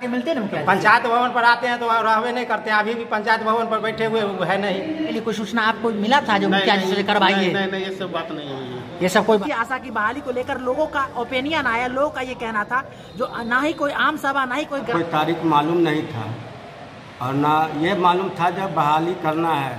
मिलते हैं मुखिया पंचायत भवन पर आते हैं तो रहवे नहीं करते हैं। अभी भी पंचायत भवन पर बैठे हुए है नहीं। कोई सूचना आपको मिला था जो मुखिया जी से करवाइए? नहीं, ये सब बात नहीं हुई। ये सब कोई आशा की बहाली को लेकर लोगों का ओपिनियन आया। लोगों का ये कहना था जो ना ही कोई आम सभा ना ही कोई तारीख मालूम नहीं था और ना ये मालूम था जब बहाली करना है।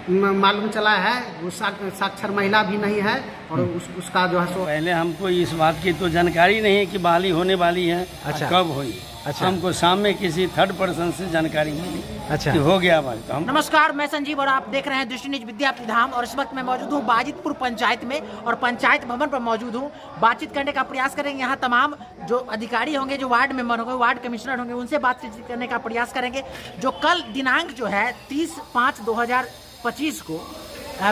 मालूम चला है वो साक्षर महिला भी नहीं है और उसका जो है सो पहले हमको इस बात की तो जानकारी नहीं है कि बहाली होने वाली है। अच्छा। कब हुई? अच्छा। हमको शाम में किसी थर्ड पर्सन से जानकारी मिली। अच्छा। कि हो गया भाई। तो हम नमस्कार, मैं संजीव और आप देख रहे हैं दृष्टि न्यूज विद्यापति धाम। और इस वक्त मैं मौजूद हूँ बाजितपुर पंचायत में और पंचायत भवन पर मौजूद हूँ। बातचीत करने का प्रयास करेंगे। यहाँ तमाम जो अधिकारी होंगे, जो वार्ड मेंबर होंगे, वार्ड कमिश्नर होंगे, उनसे बातचीत करने का प्रयास करेंगे। जो कल दिनांक जो है 30/5/2025 को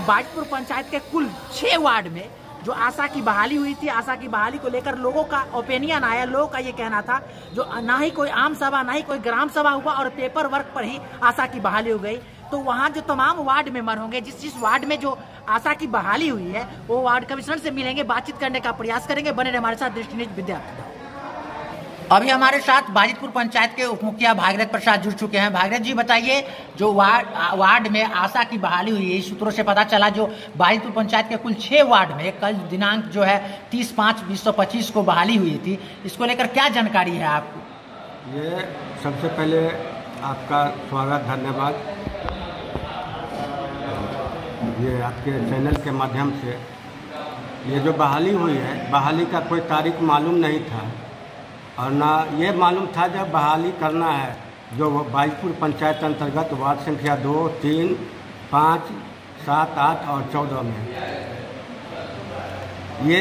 बाजितपुर पंचायत के कुल 6 वार्ड में जो आशा की बहाली हुई थी, आशा की बहाली को लेकर लोगों का ओपिनियन आया। लोगों का ये कहना था जो ना ही कोई आम सभा ना ही कोई ग्राम सभा हुआ और पेपर वर्क पर ही आशा की बहाली हो गई। तो वहाँ जो तमाम वार्ड मेंबर होंगे, जिस वार्ड में जो आशा की बहाली हुई है, वो वार्ड कमिश्नर से मिलेंगे, बातचीत करने का प्रयास करेंगे। बने रहे हमारे साथ दृष्टि न्यूज विद्यापति। अभी हमारे साथ बाजितपुर पंचायत के उप मुखिया भागीरथ प्रसाद जुड़ चुके हैं। भागीरथ जी बताइए, जो वार्ड में आशा की बहाली हुई है, सूत्रों से पता चला जो बाजितपुर पंचायत के कुल 6 वार्ड में कल दिनांक जो है 30/5/2025 को बहाली हुई थी, इसको लेकर क्या जानकारी है आपको? ये सबसे पहले आपका स्वागत, धन्यवाद। ये आपके चैनल के माध्यम से ये जो बहाली हुई है, बहाली का कोई तारीख मालूम नहीं था और ना ये मालूम था जब बहाली करना है जो बाजितपुर पंचायत अंतर्गत वार्ड संख्या 2, 3, 5, 7, 8 और 14 में। ये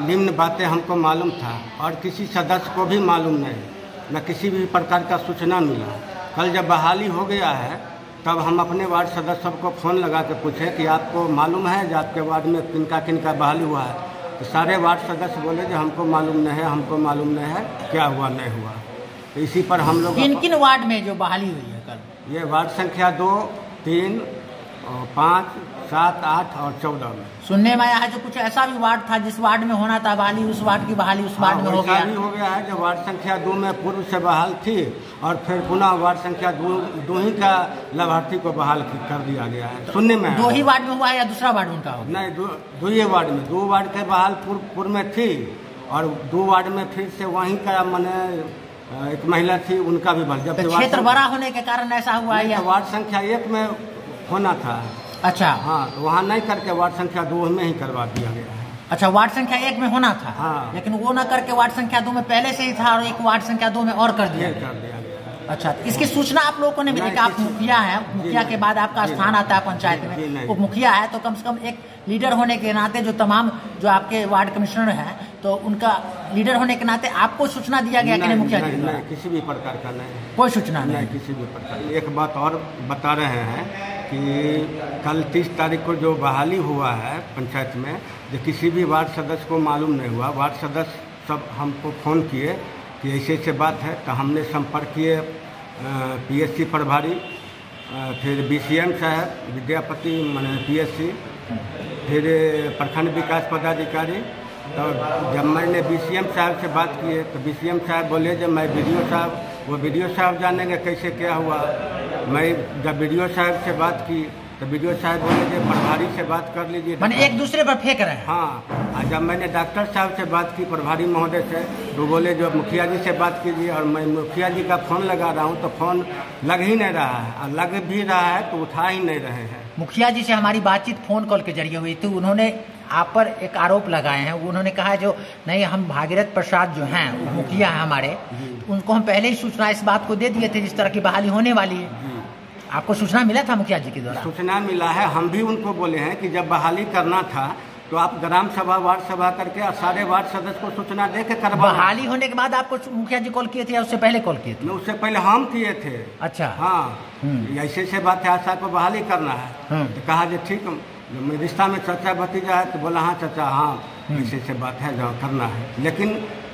निम्न बातें हमको मालूम था और किसी सदस्य को भी मालूम नहीं, न किसी भी प्रकार का सूचना मिला। कल जब बहाली हो गया है तब हम अपने वार्ड सदस्य सबको फ़ोन लगा के पूछे कि आपको मालूम है जो आपके वार्ड में किनका किनका बहाली हुआ है? तो सारे वार्ड सदस्य बोले जो हमको मालूम नहीं है, हमको मालूम नहीं है, क्या हुआ नहीं हुआ। तो इसी पर हम लोग किन वार्ड में जो बहाली हुई है कल? ये वार्ड संख्या 2, 3, 5, 7, 8 और 14 में। सुनने में आया है जो कुछ ऐसा भी वार्ड था जिस वार्ड में होना था बहाली, उस वार्ड की बहाली उस वार्ड में हो गया है। जो वार्ड संख्या 2 में पूर्व से बहाल थी और फिर पुनः वार्ड संख्या 2 ही का लाभार्थी को बहाल कर दिया गया है। सुनने में 2 ही वार्ड में हुआ है या दूसरा वार्ड उनका हो? नहीं, 2 ही वार्ड में। 2 वार्ड के बहाल पूर्व में थी और 2 वार्ड में फिर से वहीं का मैंने एक महिला थी, उनका भी भर। जब क्षेत्र बड़ा होने के कारण ऐसा हुआ है या वार्ड संख्या 1 में होना था? अच्छा, हाँ, तो वहाँ नहीं करके वार्ड संख्या 2 में ही करवा दिया गया है। अच्छा, वार्ड संख्या 1 में होना था। हाँ। लेकिन वो न करके वार्ड संख्या 2 में पहले से ही था और एक वार्ड संख्या 2 में और कर दिया गया। अच्छा, इसकी सूचना आप लोगों को नहीं मिली कि आप मुखिया हैं, मुखिया के बाद आपका स्थान आता है पंचायत में, वो मुखिया है तो कम से कम एक लीडर होने के नाते जो तमाम जो आपके वार्ड कमिश्नर हैं तो उनका लीडर होने के नाते आपको सूचना दिया गया कि नहीं मुखिया जी? नहीं, किसी भी प्रकार का नहीं, कोई सूचना नहीं किसी भी प्रकार। एक बात और बता रहे हैं कि कल 30 तारीख को जो बहाली हुआ है पंचायत में, जो किसी भी वार्ड सदस्य को मालूम नहीं हुआ। वार्ड सदस्य सब हमको फ़ोन किए कि ऐसे ऐसे बात है, तो हमने संपर्क किए PSC प्रभारी, फिर BCM साहब विद्यापति माने PSC, फिर प्रखंड विकास पदाधिकारी। तो जब मैंने BCM साहब से बात की तो BCM साहब बोले जब मैं BDO साहब, वो BDO साहब जानेंगे कैसे क्या हुआ। मैं जब BDO साहब से बात की तो BDO साहब बोले कि प्रभारी से बात कर लीजिए। मैंने एक दूसरे पर फेंक रहे हैं। हाँ, और जब मैंने डॉक्टर साहब से बात की प्रभारी महोदय से, तो बोले जो मुखिया जी से बात कीजिए। और मैं मुखिया जी का फ़ोन लगा रहा हूँ तो फ़ोन लग ही नहीं रहा है, और लग भी रहा है तो उठा ही नहीं रहे हैं। मुखिया जी से हमारी बातचीत फ़ोन कॉल के जरिए हुई थी। उन्होंने आप पर एक आरोप लगाए हैं। उन्होंने कहा जो नहीं, हम भागीरथ प्रसाद जो हैं वो मुखिया हैं हमारे, उनको हम पहले ही सूचना इस बात को दे दिए थे जिस तरह की बहाली होने वाली है। आपको सूचना मिला था मुखिया जी के द्वारा? सूचना मिला है। हम भी उनको बोले हैं कि जब बहाली करना था तो आप ग्राम सभा वार्ड सभा करके और सारे वार्ड सदस्य को सूचना दे के करवा। बहाली होने के बाद आपको मुखिया जी कॉल किए थे या उससे पहले कॉल किए थे? उससे पहले हम किए थे। अच्छा, हाँ, ऐसे से बात है, आशा को बहाली करना है। तो कहा जो ठीक, रिश्ता में चाचा भतीजा है, तो बोला हाँ चाचा, हाँ ऐसे से बात है जो करना है, लेकिन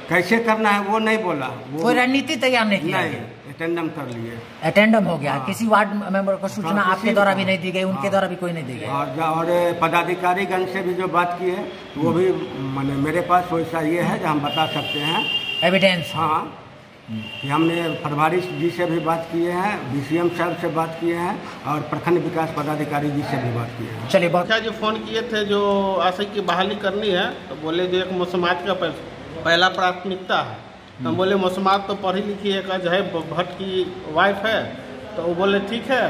कैसे करना है वो नहीं बोला। कोई रणनीति तैयार नहीं किया? नहीं, अटेंडम कर लिए, अटेंडम हो गया। हाँ। किसी वार्ड मेंबर को सूचना आपके द्वारा भी नहीं दी गई, उनके द्वारा भी कोई नहीं दी गई। और पदाधिकारीगण से भी जो बात की है वो भी मैंने मेरे पास वैसा ये है जो हम बता सकते हैं एविडेंस। हाँ, कि हमने प्रभारी जी से भी बात किए हैं, BCM साहब से बात किए हैं और प्रखंड विकास पदाधिकारी जी से भी बात किए हैं। चलिए बहुत जी फ़ोन किए थे जो आशा की बहाली करनी है, तो बोले जो एक मौसमात का पहला प्राथमिकता है। तो हम बोले मौसमात तो पढ़ी लिखी एक जो है भट्ट की वाइफ है, तो वो बोले ठीक है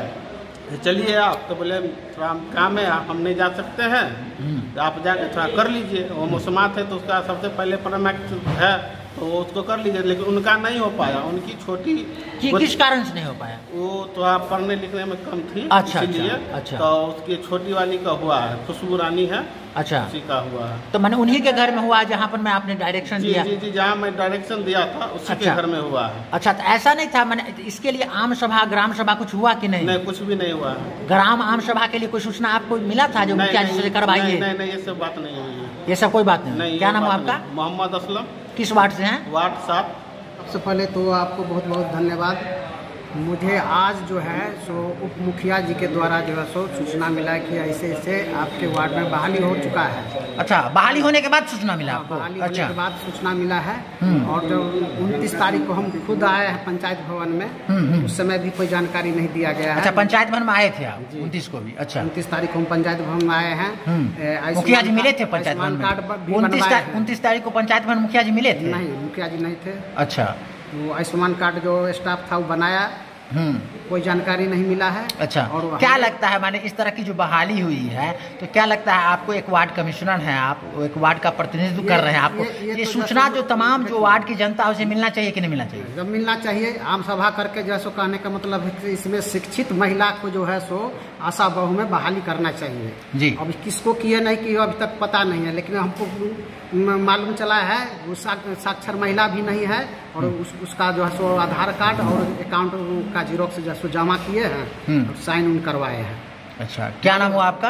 चलिए आप। तो बोले थोड़ा काम है, हम नहीं जा सकते हैं, तो आप जाके थोड़ा कर लीजिए। वो मौसमात है तो उसका सबसे पहले प्राथमिक है, तो वो उसको कर लीजिए। लेकिन उनका नहीं हो पाया, उनकी छोटी किस कारण से नहीं हो पाया? वो थोड़ा पढ़ने लिखने में कम थी, अच्छा, इसीलिए। अच्छा। तो उसकी छोटी वाली का हुआ है, खुशबू रानी है, अच्छा, उसी का हुआ है। तो मैंने उन्हीं के घर में हुआ जहाँ पर मैं आपने डायरेक्शन दिया? जी, जहाँ मैं डायरेक्शन दिया था उसी के घर में हुआ है। अच्छा, तो ऐसा नहीं था मैंने इसके लिए आम सभा ग्राम सभा कुछ हुआ कि नहीं? नहीं, कुछ भी नहीं हुआ है। ग्राम आम सभा के लिए कोई सूचना आपको मिला था जो मुखिया जी से करवाइए? नहीं, ये सब बात नहीं हुई है। ये सब कोई बात नहीं। क्या नाम है आपका? मोहम्मद असलम। किस वार्ड से हैं? वार्ड 7। सबसे पहले तो आपको बहुत बहुत धन्यवाद। मुझे आज जो है सो उप मुखिया जी के द्वारा जो है सो सूचना मिला कि ऐसे ऐसे आपके वार्ड में बहाली हो चुका है। अच्छा, बहाली होने के बाद सूचना मिला आपको? बहाली अच्छा, होने के बाद सूचना मिला है। और जो 29 तारीख को हम खुद आए हैं पंचायत भवन में, उस समय भी कोई जानकारी नहीं दिया गया है। अच्छा, पंचायत भवन में आए थे आप 29 को भी? अच्छा, 29 तारीख को हम पंचायत भवन में आए हैं। मुखिया जी मिले थे पंचायत भवन में? 29 तारीख को पंचायत भवन मुखिया जी मिले थे? नहीं, मुखिया जी नहीं थे। अच्छा, वो आयुष्मान कार्ड जो स्टाफ था वो बनाया, कोई जानकारी नहीं मिला है। अच्छा, और क्या लगता है माने इस तरह की जो बहाली हुई है, तो क्या लगता है आपको? एक वार्ड कमिश्नर हैं आप, एक वार्ड का प्रतिनिधित्व कर रहे हैं, आपको ये तो सूचना जो तमाम जो वार्ड की जनता है उसे मिलना चाहिए कि नहीं मिलना चाहिए? जब मिलना चाहिए। आम सभा करके जैसो कहने का मतलब है कि इसमें शिक्षित महिला को जो है सो आशा बहू में बहाली करना चाहिए जी। अब किसको किए नहीं किए अभी तक पता नहीं है, लेकिन हमको मालूम चला है वो साक्षर महिला भी नहीं है, और उसका जो है सो आधार कार्ड और अकाउंट का जीरोक्स जो है सो जमा किए हैं और साइन उन करवाए हैं। अच्छा, क्या नाम हुआ आपका?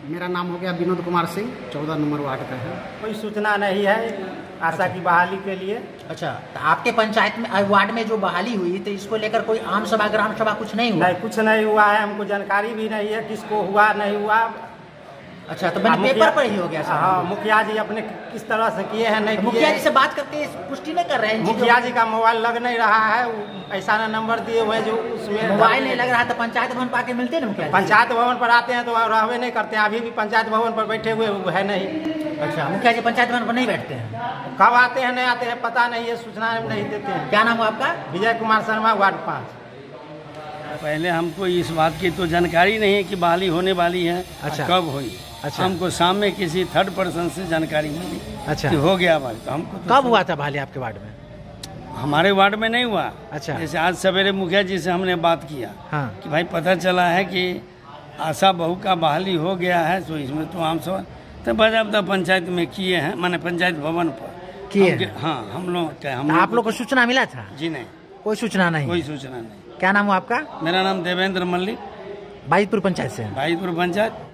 मेरा नाम हो गया विनोद कुमार सिंह, 14 नंबर वार्ड का है। कोई सूचना नहीं है आशा की बहाली के लिए। अच्छा, तो आपके पंचायत में वार्ड में जो बहाली हुई तो इसको लेकर कोई आम सभा ग्राम सभा कुछ नहीं हुआ? नहीं, कुछ नहीं हुआ है, हमको जानकारी भी नहीं है किसको हुआ नहीं हुआ। अच्छा, तो मैंने पेपर पर ही हो गया सर? हाँ, मुखिया जी अपने किस तरह से किए हैं नहीं किए। मुखिया जी से बात करके पुष्टि नहीं कर रहे हैं? मुखिया जी का मोबाइल लग नहीं रहा है, ऐसा ना नंबर दिए हुए जो उसमें मोबाइल नहीं लग रहा तो पंचायत भवन पर आके मिलते ना मुखिया जी? पंचायत भवन पर आते हैं तो रहवे नहीं करते हैं, अभी भी पंचायत भवन पर बैठे हुए है नहीं। अच्छा, मुखिया जी पंचायत भवन पर नहीं बैठते हैं? कब आते हैं नहीं आते हैं पता नहीं है, सूचना नहीं देते हैं। क्या नाम हुआ आपका? विजय कुमार शर्मा, वार्ड 5। पहले हमको इस बात की तो जानकारी नहीं है कि बहाली होने वाली है। अच्छा, कब हुई? अच्छा, हमको शाम में किसी थर्ड पर्सन से जानकारी मिली। अच्छा, कि हो गया बहाली। तो हमको तो कब हुआ था बहाली आपके वार्ड में? हमारे वार्ड में नहीं हुआ। अच्छा, जैसे आज सवेरे मुखिया जी से हमने बात किया कि भाई पता चला है कि आशा बहू का बहाली हो गया है, तो इसमें तो आम सवाल तो बजाबता पंचायत में किए हैं, माने पंचायत भवन पर किए। हाँ, हम लोग आप लोग को सूचना मिला था? जी नहीं, कोई सूचना नहीं? कोई सूचना नहीं। क्या नाम हुआ आपका? मेरा नाम देवेंद्र मल्लिक, बाईपुर पंचायत से। बाईपुर पंचायत।